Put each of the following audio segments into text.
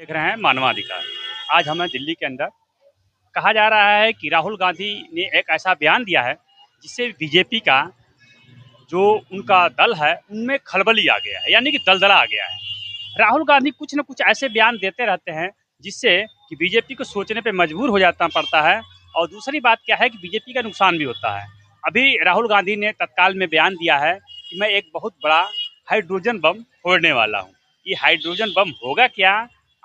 देख रहे हैं मानवाधिकार। आज हमें दिल्ली के अंदर कहा जा रहा है कि राहुल गांधी ने एक ऐसा बयान दिया है जिससे बीजेपी का जो उनका दल है उनमें खलबली आ गया है, यानी कि दलदला आ गया है। राहुल गांधी कुछ न कुछ ऐसे बयान देते रहते हैं जिससे कि बीजेपी को सोचने पे मजबूर हो जाता पड़ता है। और दूसरी बात क्या है कि बीजेपी का नुकसान भी होता है। अभी राहुल गांधी ने तत्काल में बयान दिया है कि मैं एक बहुत बड़ा हाइड्रोजन बम फोड़ने वाला हूँ। ये हाइड्रोजन बम होगा क्या?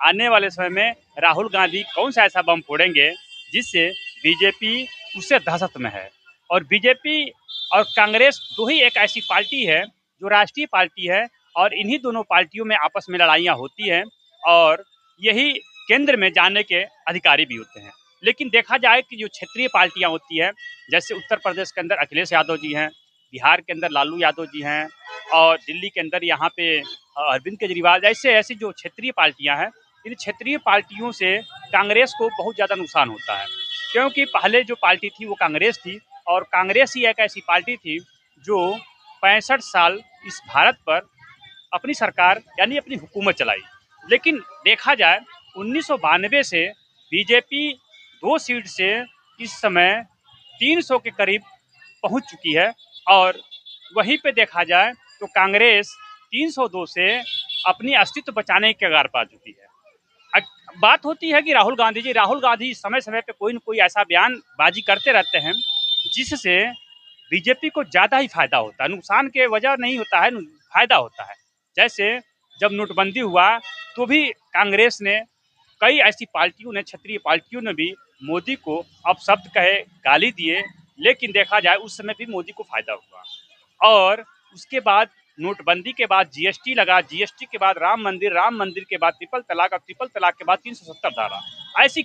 आने वाले समय में राहुल गांधी कौन सा ऐसा बम फोड़ेंगे जिससे बीजेपी उससे दहशत में है। और बीजेपी और कांग्रेस दो ही एक ऐसी पार्टी है जो राष्ट्रीय पार्टी है, और इन्हीं दोनों पार्टियों में आपस में लड़ाइयाँ होती हैं और यही केंद्र में जाने के अधिकारी भी होते हैं। लेकिन देखा जाए कि जो क्षेत्रीय पार्टियां होती हैं, जैसे उत्तर प्रदेश के अंदर अखिलेश यादव जी हैं, बिहार के अंदर लालू यादव जी हैं, और दिल्ली के अंदर यहाँ पे अरविंद केजरीवाल, ऐसे ऐसी जो क्षेत्रीय पार्टियां हैं, इन क्षेत्रीय पार्टियों से कांग्रेस को बहुत ज़्यादा नुकसान होता है। क्योंकि पहले जो पार्टी थी वो कांग्रेस थी, और कांग्रेस ही एक ऐसी पार्टी थी जो 65 साल इस भारत पर अपनी सरकार यानी अपनी हुकूमत चलाई। लेकिन देखा जाए 1992 से बीजेपी 2 सीट से इस समय 300 के करीब पहुंच चुकी है, और वहीं पे देखा जाए तो कांग्रेस 302 से अपनी अस्तित्व बचाने के कगार पा चुकी है। बात होती है कि राहुल गांधी समय समय पे कोई न कोई ऐसा बयानबाजी करते रहते हैं जिससे बीजेपी को ज़्यादा ही फायदा होता है, नुकसान के वजह नहीं होता है, फायदा होता है। जैसे जब नोटबंदी हुआ तो भी कांग्रेस ने, कई ऐसी पार्टियों ने, क्षेत्रीय पार्टियों ने भी मोदी को अपशब्द कहे, गाली दिए, लेकिन देखा जाए उस समय भी मोदी को फायदा हुआ। और उसके बाद नोटबंदी के बाद जीएसटी लगा, जीएसटी के बाद राम मंदिर के बाद ट्रिपल तलाक, और ट्रिपल तलाक के बाद 370 धारा, ऐसी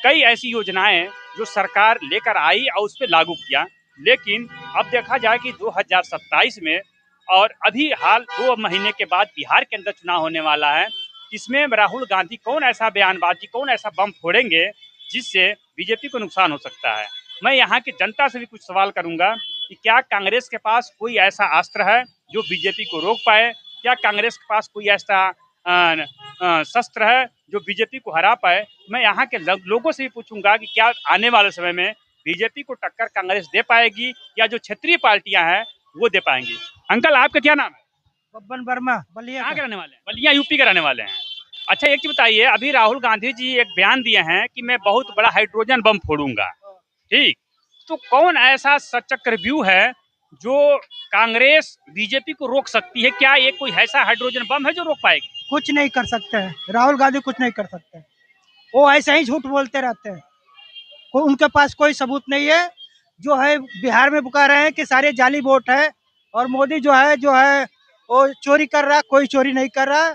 कई ऐसी योजनाएं जो सरकार लेकर आई और उस पर लागू किया। लेकिन अब देखा जाए कि 2027 में, और अभी हाल 2 महीने के बाद बिहार के अंदर चुनाव होने वाला है, इसमें राहुल गांधी कौन ऐसा बयानबाजी, कौन ऐसा बम फोड़ेंगे जिससे बीजेपी को नुकसान हो सकता है। मैं यहाँ की जनता से भी कुछ सवाल करूंगा कि क्या कांग्रेस के पास कोई ऐसा अस्त्र है जो बीजेपी को रोक पाए? क्या कांग्रेस के पास कोई ऐसा शस्त्र है जो बीजेपी को हरा पाए? मैं यहाँ के लोगों से भी पूछूंगा कि क्या आने वाले समय में बीजेपी को टक्कर कांग्रेस दे पाएगी, या जो क्षेत्रीय पार्टियां हैं वो दे पाएंगी? अंकल, आपका क्या नाम है? बब्बन वर्मा, बलिया कहाँ के रहने वाले हैं? बलिया यूपी के रहने वाले हैं। अच्छा, एक चीज बताइए, अभी राहुल गांधी जी एक बयान दिए हैं कि मैं बहुत बड़ा हाइड्रोजन बम फोड़ूंगा, ठीक? तो कौन ऐसा चक्रव्यूह है जो कांग्रेस बीजेपी को रोक सकती है? क्या ये कोई ऐसा हाइड्रोजन बम है जो रोक पाएगी? कुछ नहीं कर सकते हैं। राहुल गांधी कुछ नहीं कर सकते, वो ऐसे ही झूठ बोलते रहते हैं। उनके पास कोई सबूत नहीं है। जो है बिहार में बुका रहे हैं कि सारे जाली वोट है, और मोदी जो है वो चोरी कर रहा है। कोई चोरी नहीं कर रहा।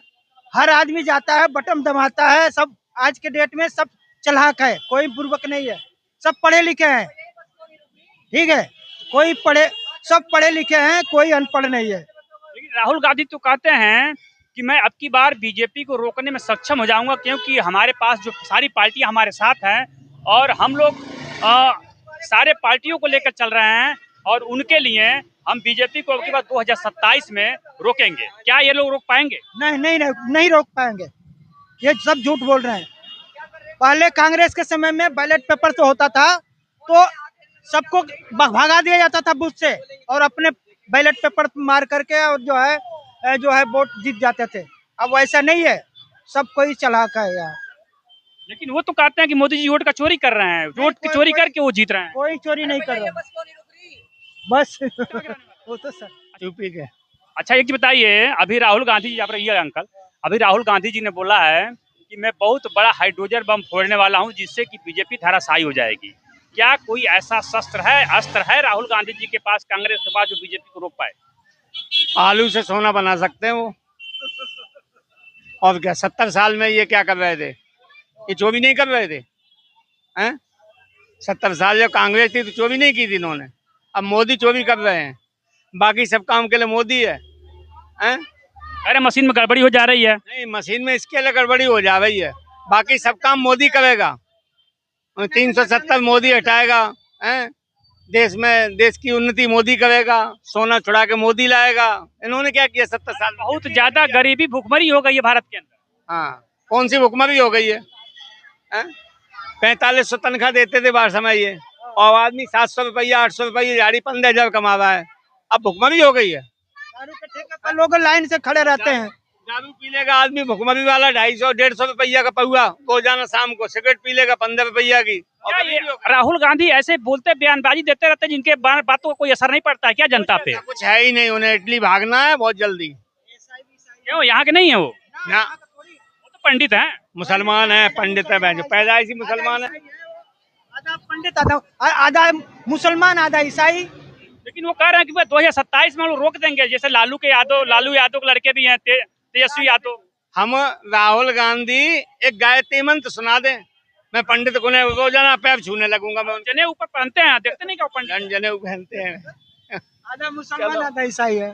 हर आदमी जाता है, बटन दबाता है। सब आज के डेट में सब चलाक है, कोई बुर्बक नहीं है। सब पढ़े लिखे हैं, ठीक है। सब पढ़े लिखे हैं, कोई अनपढ़ नहीं है। लेकिन राहुल गांधी तो कहते हैं कि मैं अब की बार बीजेपी को रोकने में सक्षम हो जाऊंगा, क्योंकि हमारे पास जो सारी पार्टियां हमारे साथ हैं, और हम लोग सारे पार्टियों को लेकर चल रहे हैं, और उनके लिए हम बीजेपी को अब की बार 2027 में रोकेंगे। क्या ये लोग रोक पाएंगे? नहीं नहीं नहीं, नहीं रोक पाएंगे। ये सब झूठ बोल रहे हैं। पहले कांग्रेस के समय में बैलेट पेपर तो होता था तो सबको भगा दिया जाता था बूथ से, और अपने बैलेट पेपर मार करके और जो है वोट जीत जाते थे। अब वैसा नहीं है, सब कोई चलाक है यार। लेकिन वो तो कहते हैं कि मोदी जी वोट का चोरी कर रहे हैं, वोट की चोरी करके वो जीत रहे हैं। कोई चोरी नहीं कर रहा, बस वो तो सर यूपी के। अच्छा, एक चीज बताइए, अभी राहुल गांधी जी, आप रहिए अंकल, अभी राहुल गांधी जी ने बोला है कि मैं बहुत बड़ा हाइड्रोजन बम फोड़ने वाला हूं जिससे कि बीजेपी धराशायी हो जाएगी। क्या कोई ऐसा अस्त्र है राहुल गांधी जी के पास, कांग्रेस के पास, जो बीजेपी को रोक पाए? आलू से सोना बना सकते हैं वो। और क्या 70 साल में ये क्या कर रहे थे? ये चोरी नहीं कर रहे थे हैं? 70 साल जब कांग्रेस थी तो चोरी नहीं की थी इन्होंने। अब मोदी चोरी कर रहे हैं, बाकी सब काम के लिए मोदी है हैं? अरे मशीन में गड़बड़ी हो जा रही है। नहीं, मशीन में इसके लिए गड़बड़ी हो जा रही है, बाकी सब काम मोदी करेगा। 370 मोदी हटाएगा हैं? देश की उन्नति मोदी करेगा, सोना छुड़ा के मोदी लाएगा। इन्होंने क्या किया 70 साल? बहुत ज्यादा गरीबी, भुखमरी हो गई है भारत के अंदर। हाँ, कौन सी भुखमरी हो गई है? 4500 तनख्वाह देते थे बाहर समय ये, और आदमी 700 रुपया 800 रुपया दिहाड़ी 15,000 कमा रहा है। अब भुखमरी हो गई है। दारू के ठेके पर लोग लाइन से खड़े रहते हैं। दारू पी लेगा आदमी भुखमरी वाला 250-150 रुपया का पौआ रोजाना शाम को, सिगरेट पी लेगा 15 रुपया की। क्या ये राहुल गांधी ऐसे बोलते बयानबाजी देते रहते जिनके बातों का कोई असर नहीं पड़ता है क्या जनता पे? कुछ है ही नहीं, उन्हें इटली भागना है बहुत जल्दी। क्यों, यहाँ के नहीं है वो? ना, वो तो पंडित हैं। मुसलमान है, पंडित है, जो पैदाइशी मुसलमान है। आधा पंडित आधा मुसलमान आधा ईसाई। लेकिन वो कह रहे हैं कि 2027 में हम लोग रोक देंगे, जैसे लालू यादव के लड़के भी हैं, तेजस्वी यादव। हम राहुल गांधी एक गायत्री मंत्र सुना दें, मैं पंडित को रोजाना पैर छूने लगूंगा। मैं जने ऊपर पहनते हैं, देखते नहीं क्या पंडित जने पहनते हैं। आधा मुसलमान आधा ईसाई है।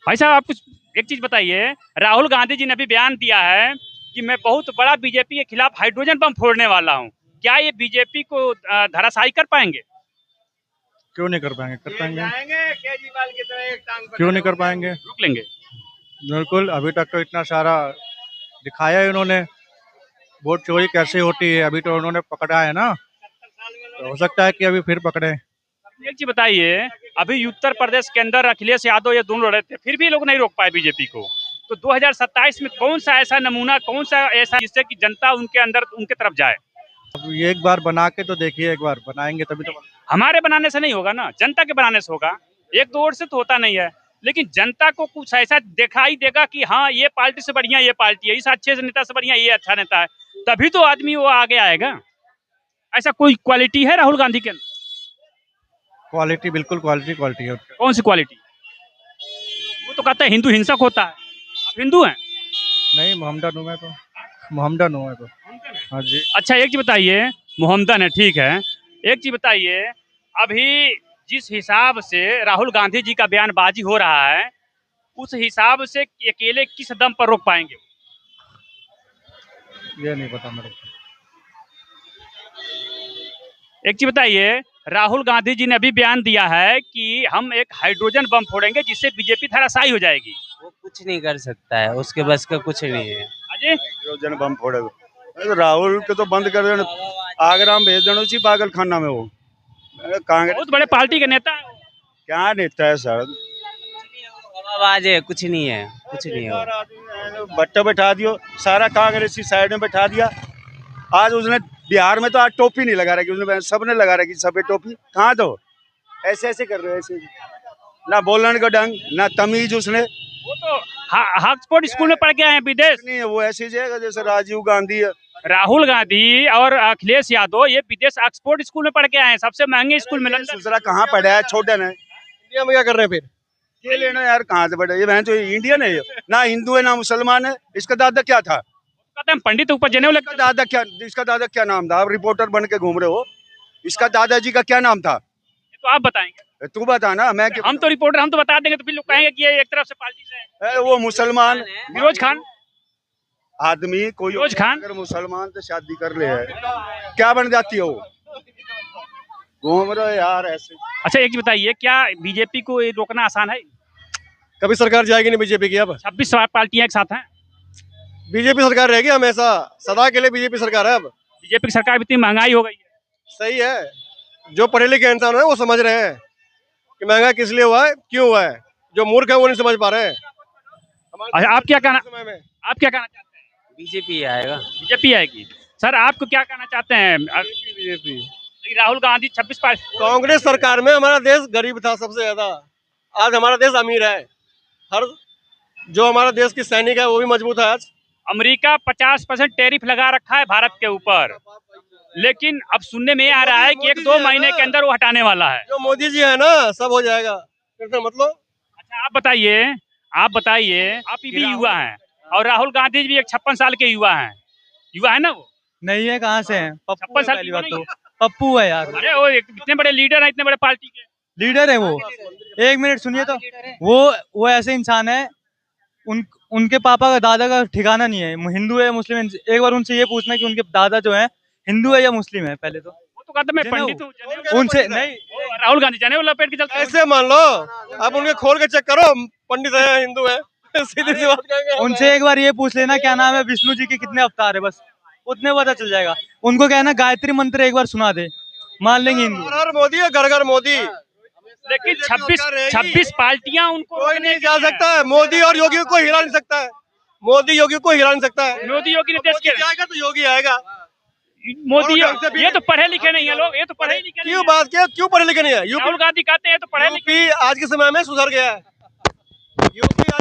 भाई साहब, आप कुछ एक चीज बताइए, राहुल गांधी जी ने अभी बयान दिया है कि मैं बहुत बड़ा बीजेपी के खिलाफ हाइड्रोजन बम फोड़ने वाला हूँ। क्या ये बीजेपी को धराशायी कर पाएंगे? क्यों नहीं कर पाएंगे? कर पाएंगे। केजरीवाल की तरह एक टांग क्यों नहीं कर पाएंगे? रोक लेंगे बिल्कुल। अभी तक तो इतना सारा दिखाया है उन्होंने, वोट चोरी कैसे होती है अभी तो उन्होंने पकड़ा है ना, तो हो सकता है कि अभी फिर पकड़े। एक चीज बताइए, अभी उत्तर प्रदेश के अंदर अखिलेश यादव ये दोनों लड़े थे, फिर भी लोग नहीं रोक पाए बीजेपी को। तो 2027 में कौन सा ऐसा नमूना, कौन सा ऐसा जिससे कि जनता उनके अंदर उनके तरफ जाए? अब ये एक बार बना के तो देखिए, एक बार बनाएंगे तभी तो। हमारे बनाने से नहीं होगा ना, जनता के बनाने से होगा। एक दो वोट से तो होता नहीं है, लेकिन जनता को कुछ ऐसा दिखाई देगा कि हाँ ये पार्टी से बढ़िया ये पार्टी है, इस अच्छे से नेता से बढ़िया ये अच्छा नेता है, तभी तो आदमी वो आगे आएगा। ऐसा कोई क्वालिटी है राहुल गांधी के अंदर? क्वालिटी, बिल्कुल क्वालिटी है। कौन सी क्वालिटी? वो तो कहता है हिंदू हिंसक होता है। आप हिंदू हैं? नहीं, मोहम्मदन हूँ मैं तो, मोहम्मदन हूँ मैं तो। हाँ जी। अच्छा एक चीज बताइए, मोहम्मदन है, ठीक है। एक चीज बताइए, अभी जिस हिसाब से राहुल गांधी जी का बयानबाजी हो रहा है, उस हिसाब से अकेले किस दम पर रोक पाएंगे? ये नहीं पता मेरे को। एक चीज बताइए, राहुल गांधी जी ने अभी बयान दिया है कि हम एक हाइड्रोजन बम फोड़ेंगे जिससे बीजेपी धराशायी हो जाएगी। वो कुछ नहीं कर सकता है, उसके बस का कुछ नहीं है। अजय, हाइड्रोजन बम फोड़ेगा राहुल के तो बंद कर देना, आगरा में भेज देना उसी पागल खाना में। वो कांग्रेस बहुत बड़े पार्टी के नेता है। क्या नेता है सर, हवाबाज है, कुछ नहीं है, कुछ नहीं है। बट्टा बैठा दियो, सारा कांग्रेस साइड में बैठा दिया। आज उसने बिहार में तो आज टोपी नहीं लगा रखी, उसने सबने लगा रखी सफेद टोपी। कहाँ तो ऐसे ऐसे कर रहे हैं, ऐसे ना बोलने का ढंग ना तमीज। उसने वो तो ऑक्सफोर्ड स्कूल में पढ़ के आए हैं, विदेश नहीं है, वो ऐसी जगह जैसे राजीव गांधी है। राहुल गांधी और अखिलेश यादव ये विदेश ऑक्सफोर्ड स्कूल में पढ़ के आए हैं, सबसे महंगे स्कूल में लंदन। दूसरा कहाँ पढ़ा है, छोटे ने इंडिया में क्या कर रहे हैं फिर? ये लेना यार, कहाँ से पढ़े? ये बहन तो इंडियन है, ना हिंदू है ना मुसलमान है। इसका दादा क्या था? कहते हैं पंडित ऊपर जनेऊ लगता। इसका दादा क्या नाम था? आप रिपोर्टर बन के घूम रहे हो, इसका दादाजी का क्या नाम था? तो आप बताएंगे? तू बता ना, मैं हम तो रिपोर्टर, हम तो बता देंगे तो फिर लोग कहेंगे कि ये एक तरफ से पार्टी से है। वो मुसलमान फिरोज खान आदमी कोई फिरोज खान अगर मुसलमान से शादी कर ले है, क्या बन जाती है वो? घूम रहे यार ऐसे। अच्छा एक चीज बताइए, क्या बीजेपी को ये रोकना आसान है? कभी सरकार जाएगी नहीं बीजेपी की। अब 26 पार्टियां एक साथ हैं, बीजेपी सरकार रहेगी हमेशा, सदा के लिए बीजेपी सरकार है। अब बीजेपी की सरकार में इतनी महंगाई हो गई है। सही है, जो पढ़े लिखे इंसान है वो समझ रहे हैं कि महंगा किस लिए हुआ है, क्यों हुआ है। जो मूर्ख है वो नहीं समझ पा रहे हैं। अच्छा आप क्या कहना चाहते हैं? बीजेपी आएगा। बीजेपी आएगी। सर आपको क्या कहना चाहते हैं? बीजेपी। राहुल गांधी 26 पार्टी। कांग्रेस सरकार में हमारा देश गरीब था सबसे ज्यादा, आज हमारा देश अमीर है। हर जो हमारा देश की सैनिक है वो भी मजबूत है। आज अमेरिका 50% टैरिफ लगा रखा है भारत के ऊपर, लेकिन अब सुनने में आ रहा है कि 1-2 महीने के अंदर वो हटाने वाला है। जो मोदी जी है ना, सब हो जाएगा। मतलब अच्छा आप बताइए, आप भी युवा हैं और राहुल गांधी जी भी एक 56 साल के युवा हैं। युवा है ना वो? नहीं है, कहाँ से है? 56 साल पहली की बात नहीं तो पप्पू है यार, अरे वो इतने बड़े लीडर हैं, इतने बड़े पार्टी के लीडर है वो। एक मिनट सुनिए तो, वो ऐसे इंसान है, उनके पापा का दादा का ठिकाना नहीं है, हिंदू है मुस्लिम है। एक बार उनसे ये पूछना कि उनके दादा जो है हिंदू है या मुस्लिम है पहले तो। वो तो कहते मैं पंडित हूँ। उनसे नहीं, राहुल गांधी जनेऊ लपेट के चलते हैं। ऐसे मान लो, आप उनके खोल के चेक करो, पंडित है हिंदू है। सीधी सी बात कहेंगे उनसे एक बार ये पूछ लेना क्या नाम है विष्णु जी के कितने अवतार है, बस उतने पता चल जाएगा। उनको कहना गायत्री मंत्र एक बार सुना दे, मान लेंगे हिंदू। हर हर मोदी है, घर घर मोदी। लेकिन 26 पार्टियां उनको कोई नहीं जा सकता है, मोदी और योगी को हिला नहीं सकता है, मोदी योगी को हिला नहीं सकता है। मोदी योगी ने देश के जाएगा तो योगी आएगा। मोदी और ढंग से भी- ये तो पढ़े लिखे नहीं है लोग, ये तो पढ़े लिखे नहीं क्यों है। बात किया, क्यों पढ़े लिखे नहीं है? राहुल गांधी कहते हैं तो पढ़े लिखे यूपी आज के समय में सुधर गया है। यूपी